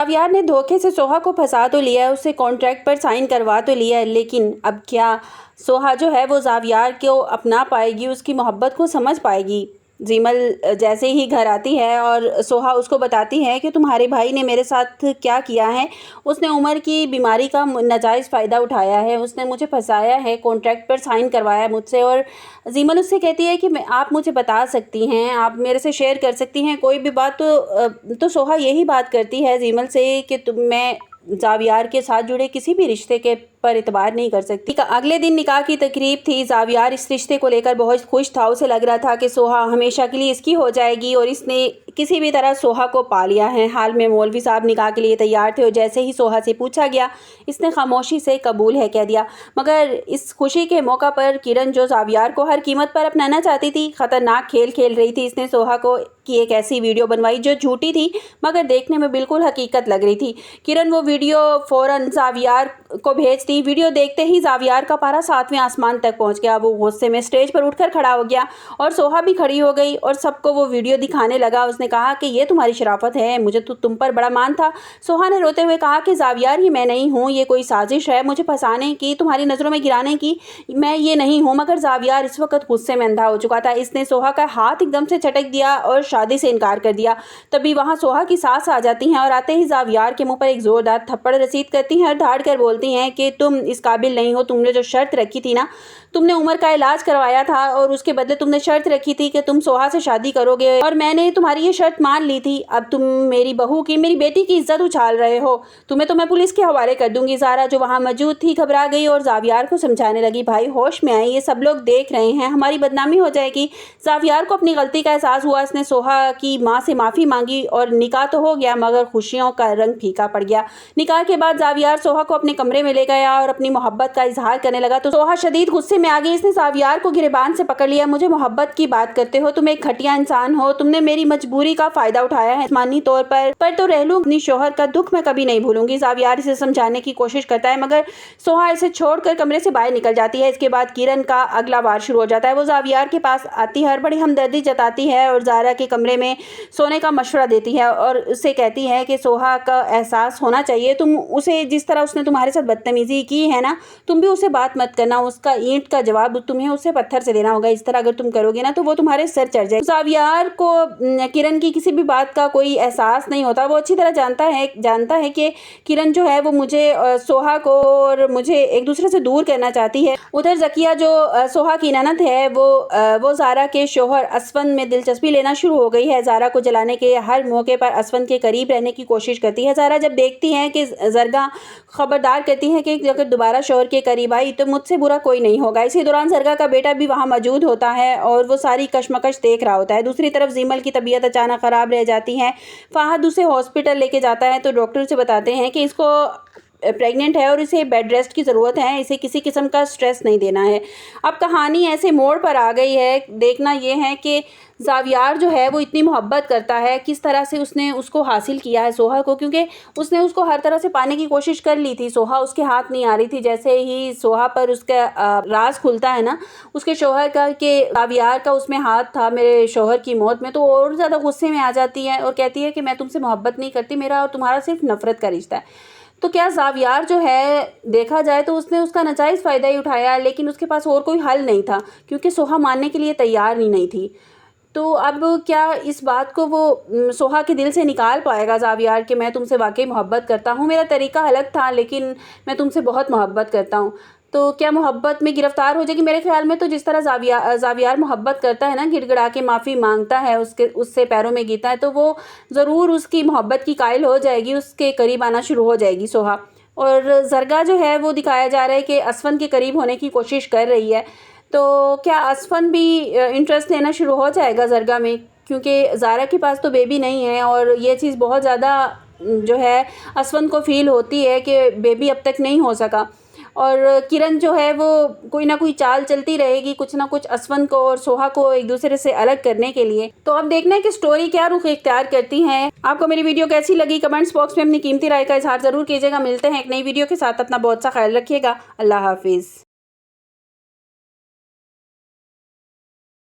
जावियार ने धोखे से सोहा को फंसा तो लिया है, उससे कॉन्ट्रैक्ट पर साइन करवा तो लिया है, लेकिन अब क्या सोहा जो है वो जावियार को अपना पाएगी, उसकी मोहब्बत को समझ पाएगी। जीमल जैसे ही घर आती है और सोहा उसको बताती है कि तुम्हारे भाई ने मेरे साथ क्या किया है, उसने उमर की बीमारी का नाजायज़ फ़ायदा उठाया है, उसने मुझे फंसाया है, कॉन्ट्रैक्ट पर साइन करवाया मुझसे। और जीमल उससे कहती है कि आप मुझे बता सकती हैं, आप मेरे से शेयर कर सकती हैं कोई भी बात। तो सोहा यही बात करती है जीमल से कि मैं जावियार के साथ जुड़े किसी भी रिश्ते के पर इतबार नहीं कर सकती। अगले दिन निकाह की तकरीब थी। जावियार इस रिश्ते को लेकर बहुत खुश था, उसे लग रहा था कि सोहा हमेशा के लिए इसकी हो जाएगी और इसने किसी भी तरह सोहा को पा लिया है। हाल में मौलवी साहब निकाह के लिए तैयार थे और जैसे ही सोहा से पूछा गया, इसने खामोशी से कबूल है कह दिया। मगर इस खुशी के मौका पर किरण जो जावियार को हर कीमत पर अपनाना चाहती थी, ख़तरनाक खेल खेल रही थी। इसने सोहा को की एक ऐसी वीडियो बनवाई जो झूठी थी मगर देखने में बिल्कुल हकीकत लग रही थी। किरण वो वीडियो फ़ौरन जावियार को भेज दी। वीडियो देखते ही जावियार का पारा 7वें आसमान तक पहुंच गया। वो गुस्से में स्टेज पर उठकर खड़ा हो गया और सोहा भी खड़ी हो गई और सबको वो वीडियो दिखाने लगा। उसने कहा कि ये तुम्हारी शराफत है, मुझे तो तुम पर बड़ा मान था। सोहा ने रोते हुए कहा कि जावियार ये मैं नहीं हूँ, ये कोई साजिश है मुझे फंसाने की, तुम्हारी नज़रों में गिराने की, मैं ये नहीं हूँ। मगर जावियार इस वक्त गुस्से में अंधा हो चुका था। इसने सोहा का हाथ एकदम से झटक दिया और शादी से इनकार कर दिया। तभी वहाँ सोहा की सास आ जाती हैं और आते ही जावियार के मुँह पर एक ज़ोरदार थप्पड़ रसीद करती हैं और धाड़ कर बोलती हैं कि तुम इस काबिल नहीं हो, तुमने जो शर्त रखी थी ना, तुमने उमर का इलाज करवाया था और उसके बदले तुमने शर्त रखी थी कि तुम सोहा से शादी करोगे और मैंने तुम्हारी ये शर्त मान ली थी। अब तुम मेरी बहू की, मेरी बेटी की इज्जत उछाल रहे हो, तुम्हें तो मैं पुलिस के हवाले कर दूंगी। ज़ारा जो वहाँ मौजूद थी घबरा गई और जावियार को समझाने लगी, भाई होश में आई, ये सब लोग देख रहे हैं, हमारी बदनामी हो जाएगी। जावियार को अपनी गलती का एहसास हुआ। इसने सोहा की माँ से माफ़ी मांगी और निकाह तो हो गया मगर खुशियों का रंग फीका पड़ गया। निकाह के बाद जावियार सोहा को अपने कमरे में ले गया और अपनी मोहब्बत का इजहार करने लगा तो सोहा शदीद गुस्से में आ गई। इसने जावियार को गिरबान से पकड़ लिया, मुझे मोहब्बत की बात करते हो, तुम एक घटिया इंसान हो, तुमने मेरी मजबूरी का फायदा उठाया है जिस्मानी तौर पर तो रह लूं, अपनी शोहर का दुख मैं कभी नहीं भूलूंगी। जावियार इसे समझाने की कोशिश करता है मगर सोहा इसे छोड़कर कमरे से बाहर निकल जाती है। इसके बाद किरण का अगला वार शुरू हो जाता है। वो जावियार के पास आती है और बड़ी हमदर्दी जताती है और ज़ारा के कमरे में सोने का मशवरा देती है और उससे कहती है कि सोहा का एहसास होना चाहिए, तुम उसे जिस तरह उसने तुम्हारे साथ बदतमीजी की है ना, तुम भी उसे बात मत करना, उसका ईंट का जवाब तुम्हें उसे पत्थर से देना होगा। इस तरह अगर तुम करोगे ना तो वो तुम्हारे सर चढ़ जाए। जावियार को किरण की किसी भी बात का कोई एहसास नहीं होता। वो अच्छी तरह जानता है कि किरण जो है वो मुझे, सोहा को और मुझे एक दूसरे से दूर करना चाहती है। उधर जकिया जो सोहा की ननद है वो ज़ारा के शोहर असफन में दिलचस्पी लेना शुरू हो गई है। ज़ारा को जलाने के हर मौके पर असफन के करीब रहने की कोशिश करती है। ज़ारा जब देखती है कि जरगा खबरदार करती है कि अगर दोबारा शोहर के करीब आई तो मुझसे बुरा कोई नहीं होगा। इसी दौरान जरगा का बेटा भी वहाँ मौजूद होता है और वो सारी कशमकश देख रहा होता है। दूसरी तरफ जीमल की तबीयत अचानक ख़राब रह जाती है। फहद उसे हॉस्पिटल लेके जाता है तो डॉक्टर से बताते हैं कि इसको प्रेग्नेंट है और इसे बेड रेस्ट की ज़रूरत है, इसे किसी किस्म का स्ट्रेस नहीं देना है। अब कहानी ऐसे मोड़ पर आ गई है, देखना ये है कि जावियार जो है वो इतनी मोहब्बत करता है, किस तरह से उसने उसको हासिल किया है सोहा को, क्योंकि उसने उसको हर तरह से पाने की कोशिश कर ली थी। सोहा उसके हाथ नहीं आ रही थी। जैसे ही सोहा पर उसका राज खुलता है ना उसके शोहर का कि जावियार का उसमें हाथ था मेरे शोहर की मौत में, तो और ज़्यादा गुस्से में आ जाती है और कहती है कि मैं तुमसे मोहब्बत नहीं करती, मेरा और तुम्हारा सिर्फ नफ़रत का रिश्ता है। तो क्या जावियार जो है देखा जाए तो उसने उसका नाजायज़ फ़ायदा ही उठाया, लेकिन उसके पास और कोई हल नहीं था क्योंकि सोहा मानने के लिए तैयार ही नहीं थी। तो अब क्या इस बात को वो सोहा के दिल से निकाल पाएगा जावियार कि मैं तुमसे वाकई मोहब्बत करता हूँ, मेरा तरीका अलग था लेकिन मैं तुमसे बहुत मोहब्बत करता हूँ। तो क्या मोहब्बत में गिरफ्तार हो जाएगी? मेरे ख्याल में तो जिस तरह जावियार मोहब्बत करता है ना, गिड़गिड़ा के माफ़ी मांगता है, उससे पैरों में गिरता है, तो वो ज़रूर उसकी मोहब्बत की कायल हो जाएगी, उसके करीब आना शुरू हो जाएगी सोहा। और जरगा जो है वो दिखाया जा रहा है कि असफन के करीब होने की कोशिश कर रही है। तो क्या असफन भी इंटरेस्ट लेना शुरू हो जाएगा जरगा में, क्योंकि ज़ारा के पास तो बेबी नहीं है और ये चीज़ बहुत ज़्यादा जो है असफन को फील होती है कि बेबी अब तक नहीं हो सका। और किरण जो है वो कोई ना कोई चाल चलती रहेगी कुछ ना कुछ असफन को और सोहा को एक दूसरे से अलग करने के लिए। तो अब देखना है कि स्टोरी क्या रुख इख्तियार करती है। आपको मेरी वीडियो कैसी लगी कमेंट्स बॉक्स में अपनी कीमती राय का इजहार ज़रूर कीजिएगा। मिलते हैं एक नई वीडियो के साथ, अपना बहुत सा ख्याल रखिएगा। अल्लाह हाफिज़।